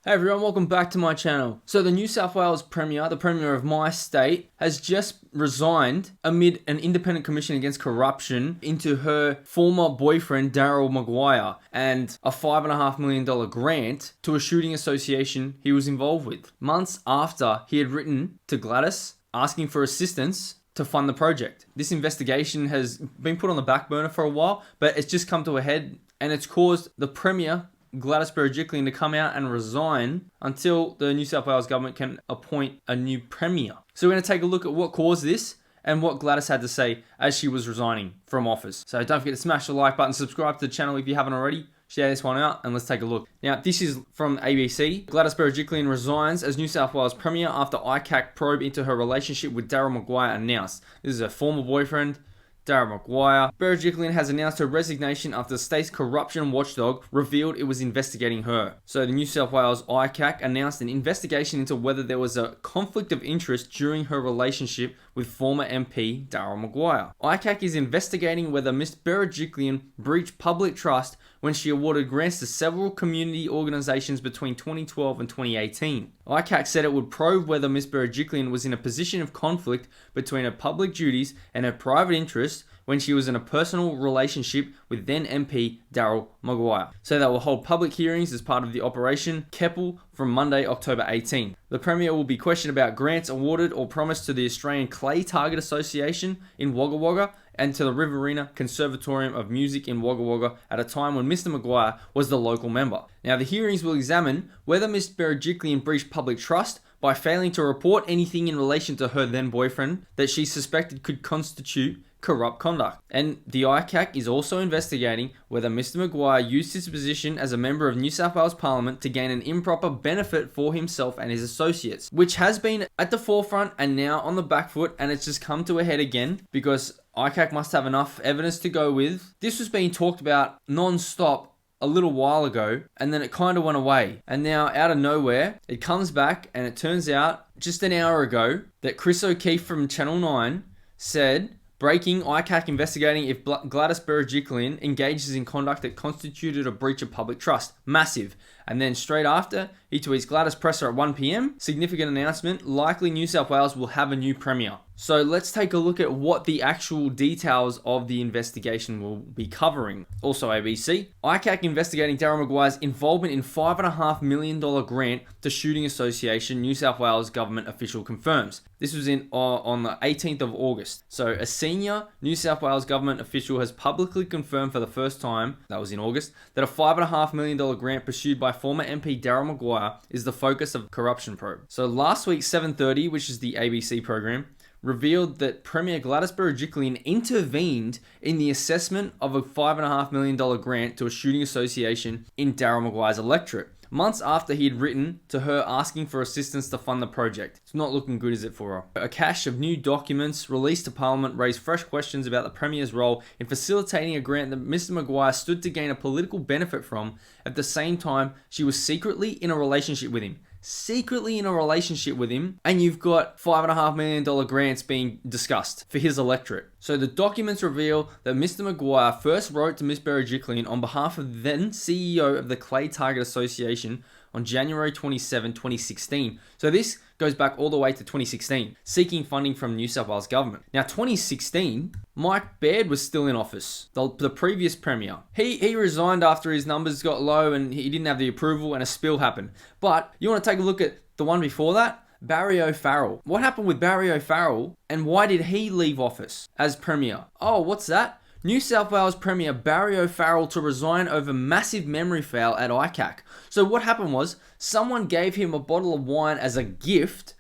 Hey everyone, welcome back to my channel. So the New South Wales Premier, the Premier of my state, has just resigned amid an independent commission against corruption into her former boyfriend, Daryl Maguire, and a $5.5 million grant to a shooting association he was involved with, months after he had written to Gladys asking for assistance to fund the project. This investigation has been put on the back burner for a while, but it's just come to a head and it's caused the Premier, Gladys Berejiklian, to come out and resign until the New South Wales government can appoint a new Premier. So we're going to take a look at what caused this and what Gladys had to say as she was resigning from office. So don't forget to smash the like button, subscribe to the channel if you haven't already, share this one out, and let's take a look. Now, this is from ABC. Gladys Berejiklian resigns as New South Wales Premier after ICAC probe into her relationship with Daryl Maguire announced. This is her former boyfriend, Daryl Maguire. Berejiklian has announced her resignation after the state's corruption watchdog revealed it was investigating her. So the New South Wales ICAC announced an investigation into whether there was a conflict of interest during her relationship with former MP Daryl Maguire. ICAC is investigating whether Ms. Berejiklian breached public trust when she awarded grants to several community organisations between 2012 and 2018. ICAC said it would probe whether Ms. Berejiklian was in a position of conflict between her public duties and her private interests when she was in a personal relationship with then MP Daryl Maguire. So they will hold public hearings as part of the Operation Keppel from Monday, October 18. The Premier will be questioned about grants awarded or promised to the Australian Clay Target Association in Wagga Wagga and to the Riverina Conservatorium of Music in Wagga Wagga at a time when Mr. Maguire was the local member. Now, the hearings will examine whether Ms. Berejiklian breached public trust by failing to report anything in relation to her then boyfriend that she suspected could constitute corrupt conduct. And the ICAC is also investigating whether Mr. Maguire used his position as a member of New South Wales Parliament to gain an improper benefit for himself and his associates, which has been at the forefront and now on the back foot, and it's just come to a head again because ICAC must have enough evidence to go with. This was being talked about non-stop a little while ago, and then it kind of went away. And now, out of nowhere, it comes back, and it turns out just an hour ago that Chris O'Keefe from Channel 9 said, breaking, ICAC investigating if Gladys Berejiklian engages in conduct that constituted a breach of public trust. Massive. And then straight after, he tweets Gladys presser at 1 p.m. Significant announcement. Likely New South Wales will have a new Premier. So let's take a look at what the actual details of the investigation will be covering. Also ABC. ICAC investigating Daryl Maguire's involvement in $5.5 million grant to Shooting Association, New South Wales government official confirms. This was on the 18th of August. So a senior New South Wales government official has publicly confirmed for the first time, that was in August, that a $5.5 million grant pursued by former MP Daryl Maguire is the focus of corruption probe. So last week, 7:30, which is the ABC program, revealed that Premier Gladys Berejiklian intervened in the assessment of a $5.5 million grant to a shooting association in Daryl Maguire's electorate, months after he had written to her asking for assistance to fund the project. It's not looking good, is it, for her? A cache of new documents released to Parliament raised fresh questions about the Premier's role in facilitating a grant that Mr. Maguire stood to gain a political benefit from at the same time she was secretly in a relationship with him. And you've got $5.5 million grants being discussed for his electorate. So the documents reveal that Mr. Maguire first wrote to Ms. Berejiklian on behalf of then CEO of the Clay Target Association on January 27, 2016. So this goes back all the way to 2016, seeking funding from New South Wales government. Now, 2016, Mike Baird was still in office, the previous Premier. He resigned after his numbers got low and he didn't have the approval and a spill happened. But you want to take a look at the one before that? Barry O'Farrell. What happened with Barry O'Farrell and why did he leave office as Premier? Oh, what's that? New South Wales Premier Barry O'Farrell to resign over massive memory foul at ICAC. So what happened was someone gave him a bottle of wine as a gift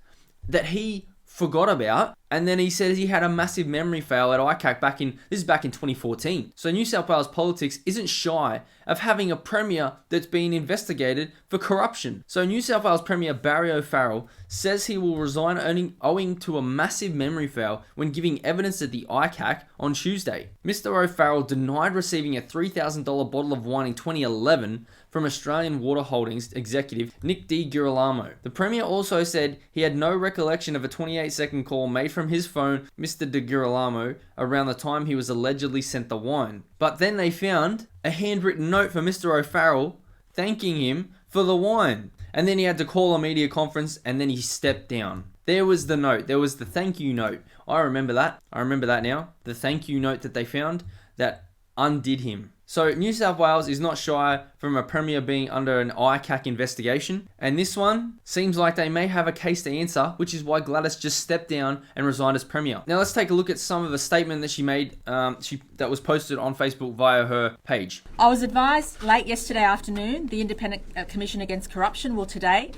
that he forgot about, and then he said he had a massive memory fail at ICAC back in 2014. So New South Wales politics isn't shy of having a Premier that's being investigated for corruption. So New South Wales Premier Barry O'Farrell says he will resign owing to a massive memory fail when giving evidence at the ICAC on Tuesday. Mr. O'Farrell denied receiving a $3,000 bottle of wine in 2011 from Australian Water Holdings executive Nick Di Girolamo. The Premier also said he had no recollection of a 28-second call made from his phone, Mr. Di Girolamo, around the time he was allegedly sent the wine. But then they found a handwritten note for Mr. O'Farrell thanking him for the wine. And then he had to call a media conference and then he stepped down. There was the note. There was the thank you note. I remember that. I remember that now. The thank you note that they found that undid him. So New South Wales is not shy from a Premier being under an ICAC investigation. And this one seems like they may have a case to answer, which is why Gladys just stepped down and resigned as Premier. Now let's take a look at some of the statement that she made that was posted on Facebook via her page. I was advised late yesterday afternoon the Independent Commission Against Corruption will today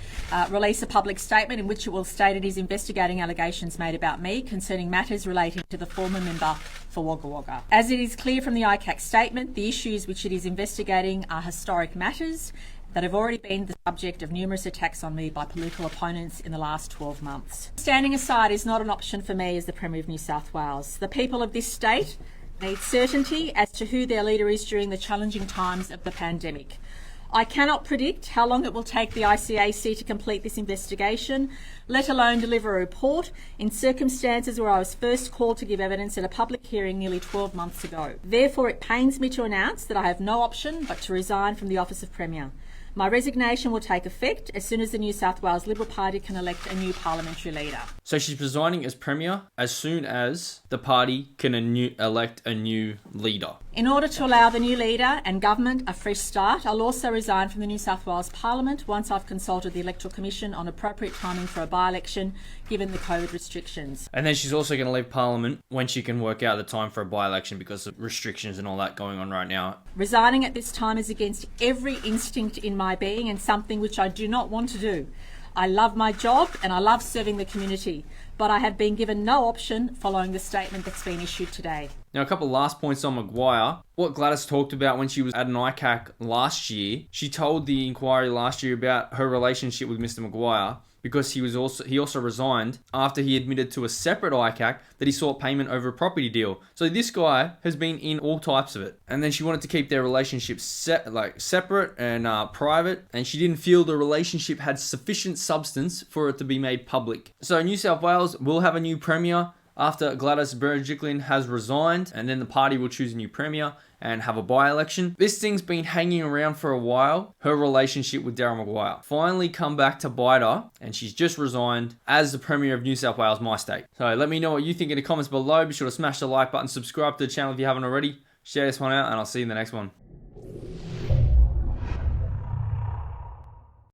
release a public statement in which it will state it is investigating allegations made about me concerning matters relating to the former member for Wagga Wagga. As it is clear from the ICAC statement, the issues which it is investigating are historic matters that have already been the subject of numerous attacks on me by political opponents in the last 12 months. Standing aside is not an option for me as the Premier of New South Wales. The people of this state need certainty as to who their leader is during the challenging times of the pandemic. I cannot predict how long it will take the ICAC to complete this investigation, let alone deliver a report, in circumstances where I was first called to give evidence at a public hearing nearly 12 months ago. Therefore, it pains me to announce that I have no option but to resign from the office of Premier. My resignation will take effect as soon as the New South Wales Liberal Party can elect a new parliamentary leader. So she's resigning as Premier as soon as the party can elect a new leader. In order to allow the new leader and government a fresh start, I'll also resign from the New South Wales Parliament once I've consulted the Electoral Commission on appropriate timing for a by-election, given the COVID restrictions. And then she's also going to leave Parliament when she can work out the time for a by-election because of restrictions and all that going on right now. Resigning at this time is against every instinct in my being and something which I do not want to do. I love my job and I love serving the community, but I have been given no option following the statement that's been issued today. Now, a couple of last points on Maguire. What Gladys talked about when she was at an ICAC last year, she told the inquiry last year about her relationship with Mr. Maguire, because he also resigned after he admitted to a separate ICAC that he sought payment over a property deal. So this guy has been in all types of it. And then she wanted to keep their relationship separate and private, and she didn't feel the relationship had sufficient substance for it to be made public. So New South Wales will have a new Premier after Gladys Berejiklian has resigned, and then the party will choose a new Premier and have a by-election. This thing's been hanging around for a while. Her relationship with Daryl Maguire finally come back to bite her, and she's just resigned as the Premier of New South Wales, my state. So let me know what you think in the comments below. Be sure to smash the like button, subscribe to the channel if you haven't already, share this one out, and I'll see you in the next one.